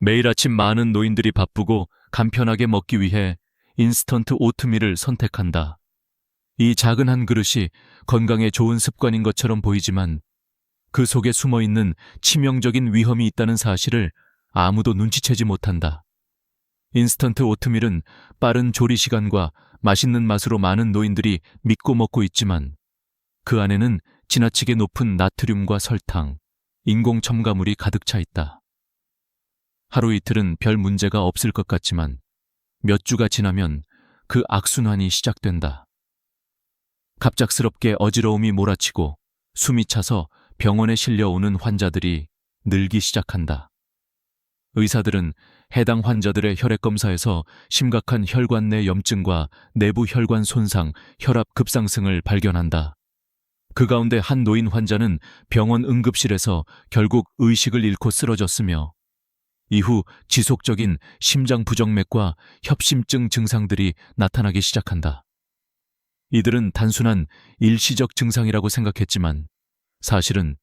매일 아침 많은 노인들이 바쁘고 간편하게 먹기 위해 인스턴트 오트밀을 선택한다. 이 작은 한 그릇이 건강에 좋은 습관인 것처럼 보이지만 그 속에 숨어 있는 치명적인 위험이 있다는 사실을 아무도 눈치채지 못한다. 인스턴트 오트밀은 빠른 조리 시간과 맛있는 맛으로 많은 노인들이 믿고 먹고 있지만 그 안에는 지나치게 높은 나트륨과 설탕, 인공 첨가물이 가득 차 있다. 하루 이틀은 별 문제가 없을 것 같지만 몇 주가 지나면 그 악순환이 시작된다. 갑작스럽게 어지러움이 몰아치고 숨이 차서 병원에 실려오는 환자들이 늘기 시작한다. 의사들은 해당 환자들의 혈액검사에서 심각한 혈관 내 염증과 내부 혈관 손상, 혈압 급상승을 발견한다. 그 가운데 한 노인 환자는 병원 응급실에서 결국 의식을 잃고 쓰러졌으며 이후 지속적인 심장 부정맥과 협심증 증상들이 나타나기 시작한다. 이들은 단순한 일시적 증상이라고 생각했지만 사실은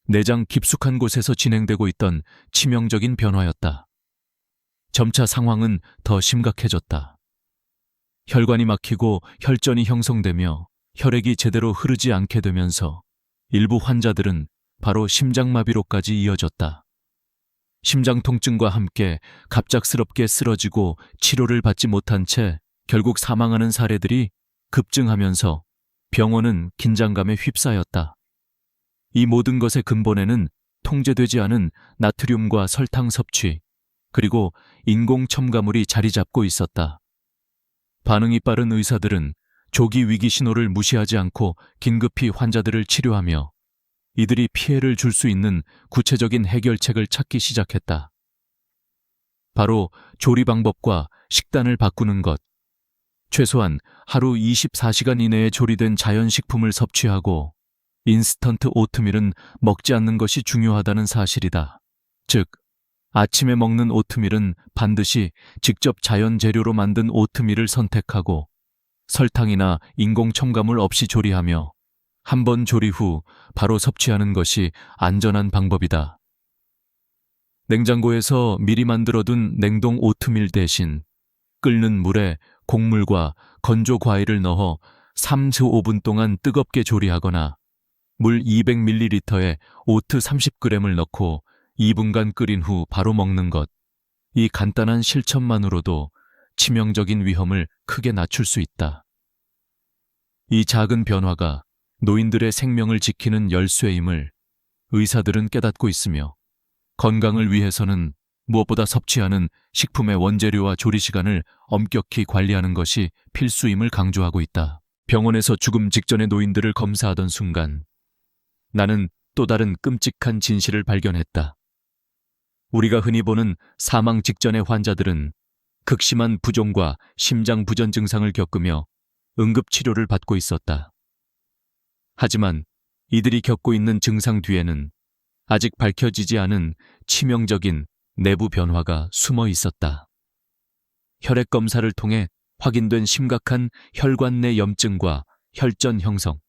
내장 깊숙한 곳에서 진행되고 있던 치명적인 변화였다. 점차 상황은 더 심각해졌다. 혈관이 막히고 혈전이 형성되며 혈액이 제대로 흐르지 않게 되면서 일부 환자들은 바로 심장마비로까지 이어졌다. 심장 통증과 함께 갑작스럽게 쓰러지고 치료를 받지 못한 채 결국 사망하는 사례들이 급증하면서 병원은 긴장감에 휩싸였다. 이 모든 것의 근본에는 통제되지 않은 나트륨과 설탕 섭취, 그리고 인공 첨가물이 자리 잡고 있었다. 반응이 빠른 의사들은 조기 위기 신호를 무시하지 않고 긴급히 환자들을 치료하며 이들이 피해를 줄 수 있는 구체적인 해결책을 찾기 시작했다. 바로 조리 방법과 식단을 바꾸는 것, 최소한 하루 24시간 이내에 조리된 자연식품을 섭취하고 인스턴트 오트밀은 먹지 않는 것이 중요하다는 사실이다. 즉, 아침에 먹는 오트밀은 반드시 직접 자연 재료로 만든 오트밀을 선택하고 설탕이나 인공 첨가물 없이 조리하며 한 번 조리 후 바로 섭취하는 것이 안전한 방법이다. 냉장고에서 미리 만들어둔 냉동 오트밀 대신 끓는 물에 곡물과 건조 과일을 넣어 3-5분 동안 뜨겁게 조리하거나 물 200ml에 오트 30g을 넣고 2분간 끓인 후 바로 먹는 것. 이 간단한 실천만으로도 치명적인 위험을 크게 낮출 수 있다. 이 작은 변화가 노인들의 생명을 지키는 열쇠임을 의사들은 깨닫고 있으며 건강을 위해서는 무엇보다 섭취하는 식품의 원재료와 조리 시간을 엄격히 관리하는 것이 필수임을 강조하고 있다. 병원에서 죽음 직전의 노인들을 검사하던 순간 나는 또 다른 끔찍한 진실을 발견했다. 우리가 흔히 보는 사망 직전의 환자들은 극심한 부종과 심장 부전 증상을 겪으며 응급치료를 받고 있었다. 하지만 이들이 겪고 있는 증상 뒤에는 아직 밝혀지지 않은 치명적인 내부 변화가 숨어 있었다. 혈액 검사를 통해 확인된 심각한 혈관 내 염증과 혈전 형성,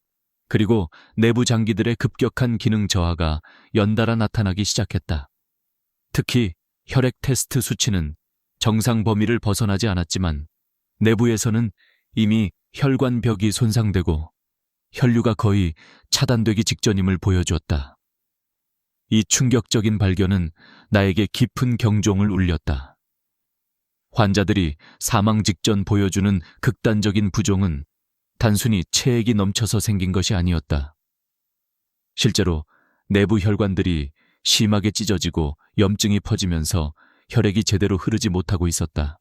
그리고 내부 장기들의 급격한 기능 저하가 연달아 나타나기 시작했다. 특히 혈액 테스트 수치는 정상 범위를 벗어나지 않았지만 내부에서는 이미 혈관벽이 손상되고 혈류가 거의 차단되기 직전임을 보여주었다. 이 충격적인 발견은 나에게 깊은 경종을 울렸다. 환자들이 사망 직전 보여주는 극단적인 부종은 단순히 체액이 넘쳐서 생긴 것이 아니었다. 실제로 내부 혈관들이 심하게 찢어지고 염증이 퍼지면서 혈액이 제대로 흐르지 못하고 있었다.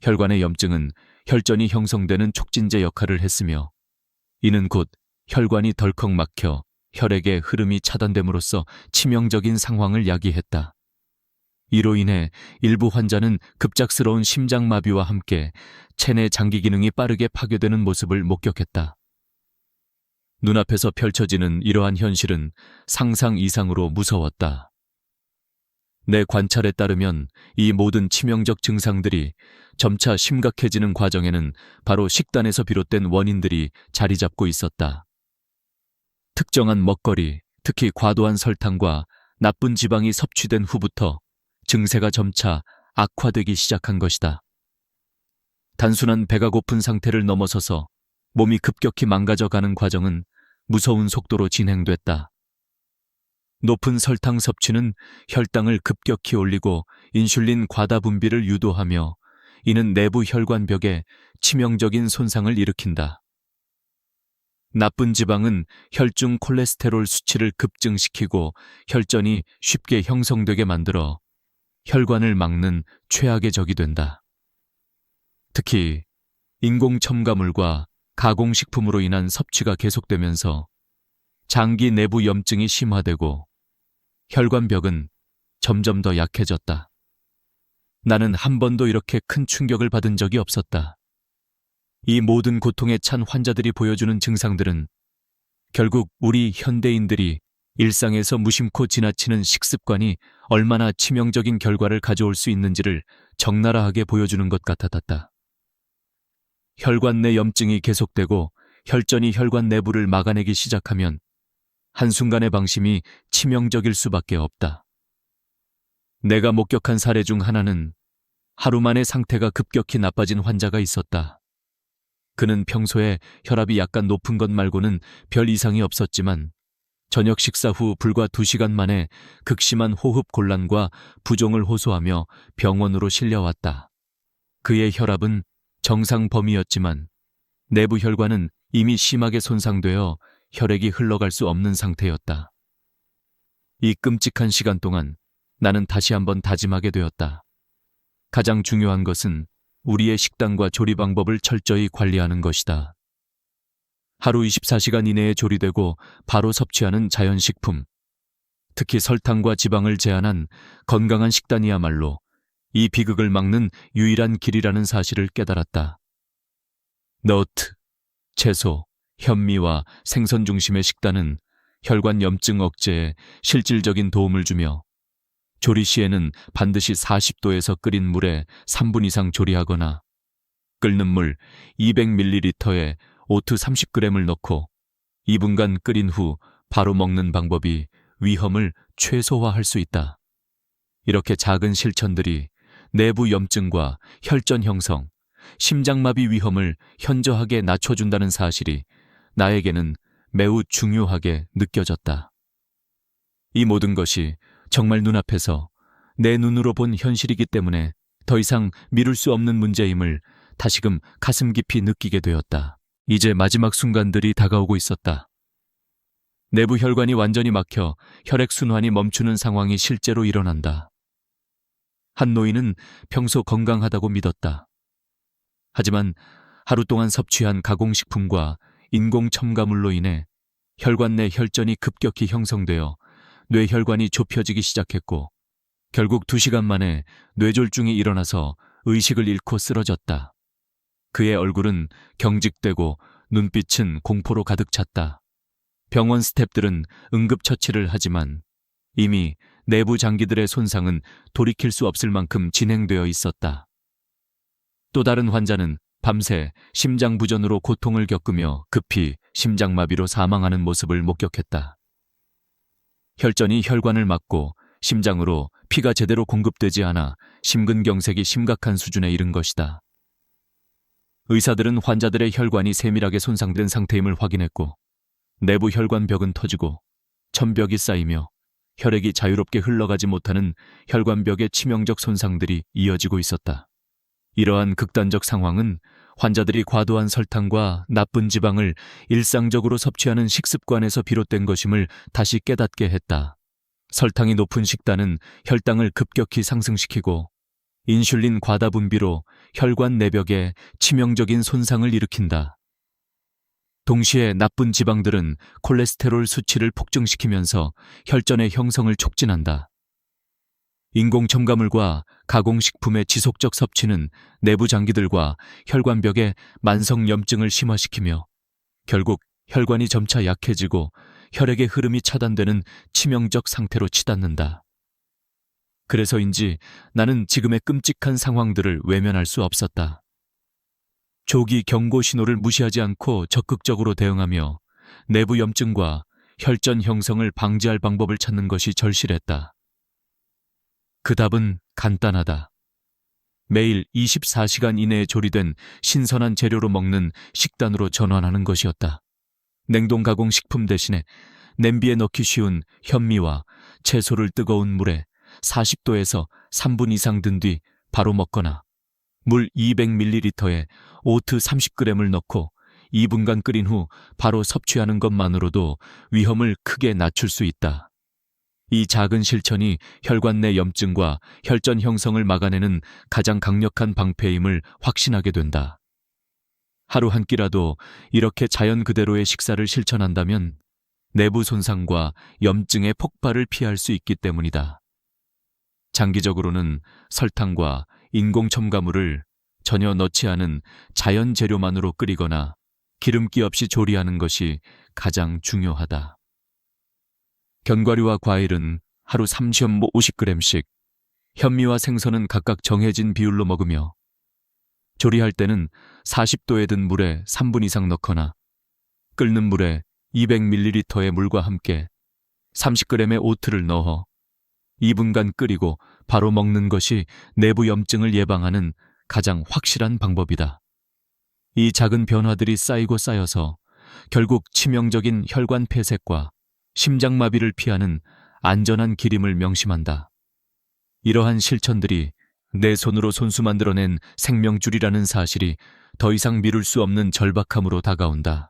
혈관의 염증은 혈전이 형성되는 촉진제 역할을 했으며 이는 곧 혈관이 덜컥 막혀 혈액의 흐름이 차단됨으로써 치명적인 상황을 야기했다. 이로 인해 일부 환자는 급작스러운 심장마비와 함께 체내 장기 기능이 빠르게 파괴되는 모습을 목격했다. 눈앞에서 펼쳐지는 이러한 현실은 상상 이상으로 무서웠다. 내 관찰에 따르면 이 모든 치명적 증상들이 점차 심각해지는 과정에는 바로 식단에서 비롯된 원인들이 자리 잡고 있었다. 특정한 먹거리, 특히 과도한 설탕과 나쁜 지방이 섭취된 후부터 증세가 점차 악화되기 시작한 것이다. 단순한 배가 고픈 상태를 넘어서서 몸이 급격히 망가져가는 과정은 무서운 속도로 진행됐다. 높은 설탕 섭취는 혈당을 급격히 올리고 인슐린 과다 분비를 유도하며 이는 내부 혈관벽에 치명적인 손상을 일으킨다. 나쁜 지방은 혈중 콜레스테롤 수치를 급증시키고 혈전이 쉽게 형성되게 만들어 혈관을 막는 최악의 적이 된다. 특히 인공 첨가물과 가공식품으로 인한 섭취가 계속되면서 장기 내부 염증이 심화되고 혈관벽은 점점 더 약해졌다. 나는 한 번도 이렇게 큰 충격을 받은 적이 없었다. 이 모든 고통에 찬 환자들이 보여주는 증상들은 결국 우리 현대인들이 일상에서 무심코 지나치는 식습관이 얼마나 치명적인 결과를 가져올 수 있는지를 적나라하게 보여주는 것 같았다. 혈관 내 염증이 계속되고 혈전이 혈관 내부를 막아내기 시작하면 한순간의 방심이 치명적일 수밖에 없다. 내가 목격한 사례 중 하나는 하루 만에 상태가 급격히 나빠진 환자가 있었다. 그는 평소에 혈압이 약간 높은 것 말고는 별 이상이 없었지만 저녁 식사 후 불과 2시간 만에 극심한 호흡 곤란과 부종을 호소하며 병원으로 실려왔다. 그의 혈압은 정상 범위였지만 내부 혈관은 이미 심하게 손상되어 혈액이 흘러갈 수 없는 상태였다. 이 끔찍한 시간 동안 나는 다시 한번 다짐하게 되었다. 가장 중요한 것은 우리의 식단과 조리 방법을 철저히 관리하는 것이다. 하루 24시간 이내에 조리되고 바로 섭취하는 자연식품, 특히 설탕과 지방을 제한한 건강한 식단이야말로 이 비극을 막는 유일한 길이라는 사실을 깨달았다. 너트, 채소, 현미와 생선 중심의 식단은 혈관 염증 억제에 실질적인 도움을 주며 조리 시에는 반드시 40도에서 끓인 물에 3분 이상 조리하거나 끓는 물 200ml에 오트 30g을 넣고 2분간 끓인 후 바로 먹는 방법이 위험을 최소화할 수 있다. 이렇게 작은 실천들이 내부 염증과 혈전 형성, 심장마비 위험을 현저하게 낮춰준다는 사실이 나에게는 매우 중요하게 느껴졌다. 이 모든 것이 정말 눈앞에서 내 눈으로 본 현실이기 때문에 더 이상 미룰 수 없는 문제임을 다시금 가슴 깊이 느끼게 되었다. 이제 마지막 순간들이 다가오고 있었다. 내부 혈관이 완전히 막혀 혈액순환이 멈추는 상황이 실제로 일어난다. 한 노인은 평소 건강하다고 믿었다. 하지만 하루 동안 섭취한 가공식품과 인공 첨가물로 인해 혈관 내 혈전이 급격히 형성되어 뇌혈관이 좁혀지기 시작했고 결국 2시간 만에 뇌졸중이 일어나서 의식을 잃고 쓰러졌다. 그의 얼굴은 경직되고 눈빛은 공포로 가득 찼다. 병원 스태프들은 응급처치를 하지만 이미 내부 장기들의 손상은 돌이킬 수 없을 만큼 진행되어 있었다. 또 다른 환자는 밤새 심장부전으로 고통을 겪으며 급히 심장마비로 사망하는 모습을 목격했다. 혈전이 혈관을 막고 심장으로 피가 제대로 공급되지 않아 심근경색이 심각한 수준에 이른 것이다. 의사들은 환자들의 혈관이 세밀하게 손상된 상태임을 확인했고 내부 혈관벽은 터지고 천벽이 쌓이며 혈액이 자유롭게 흘러가지 못하는 혈관벽의 치명적 손상들이 이어지고 있었다. 이러한 극단적 상황은 환자들이 과도한 설탕과 나쁜 지방을 일상적으로 섭취하는 식습관에서 비롯된 것임을 다시 깨닫게 했다. 설탕이 높은 식단은 혈당을 급격히 상승시키고 인슐린 과다 분비로 혈관 내벽에 치명적인 손상을 일으킨다. 동시에 나쁜 지방들은 콜레스테롤 수치를 폭증시키면서 혈전의 형성을 촉진한다. 인공 첨가물과 가공식품의 지속적 섭취는 내부 장기들과 혈관벽의 만성 염증을 심화시키며 결국 혈관이 점차 약해지고 혈액의 흐름이 차단되는 치명적 상태로 치닫는다. 그래서인지 나는 지금의 끔찍한 상황들을 외면할 수 없었다. 조기 경고 신호를 무시하지 않고 적극적으로 대응하며 내부 염증과 혈전 형성을 방지할 방법을 찾는 것이 절실했다. 그 답은 간단하다. 매일 24시간 이내에 조리된 신선한 재료로 먹는 식단으로 전환하는 것이었다. 냉동 가공 식품 대신에 냄비에 넣기 쉬운 현미와 채소를 뜨거운 물에 40도에서 3분 이상 든 뒤 바로 먹거나 물 200ml에 오트 30g을 넣고 2분간 끓인 후 바로 섭취하는 것만으로도 위험을 크게 낮출 수 있다. 이 작은 실천이 혈관 내 염증과 혈전 형성을 막아내는 가장 강력한 방패임을 확신하게 된다. 하루 한 끼라도 이렇게 자연 그대로의 식사를 실천한다면 내부 손상과 염증의 폭발을 피할 수 있기 때문이다. 장기적으로는 설탕과 인공 첨가물을 전혀 넣지 않은 자연 재료만으로 끓이거나 기름기 없이 조리하는 것이 가장 중요하다. 견과류와 과일은 하루 350g씩, 현미와 생선은 각각 정해진 비율로 먹으며 조리할 때는 40도에 든 물에 3분 이상 넣거나 끓는 물에 200ml의 물과 함께 30g의 오트를 넣어 2분간 끓이고 바로 먹는 것이 내부 염증을 예방하는 가장 확실한 방법이다. 이 작은 변화들이 쌓이고 쌓여서 결국 치명적인 혈관 폐색과 심장마비를 피하는 안전한 기림을 명심한다. 이러한 실천들이 내 손으로 손수 만들어낸 생명줄이라는 사실이 더 이상 미룰 수 없는 절박함으로 다가온다.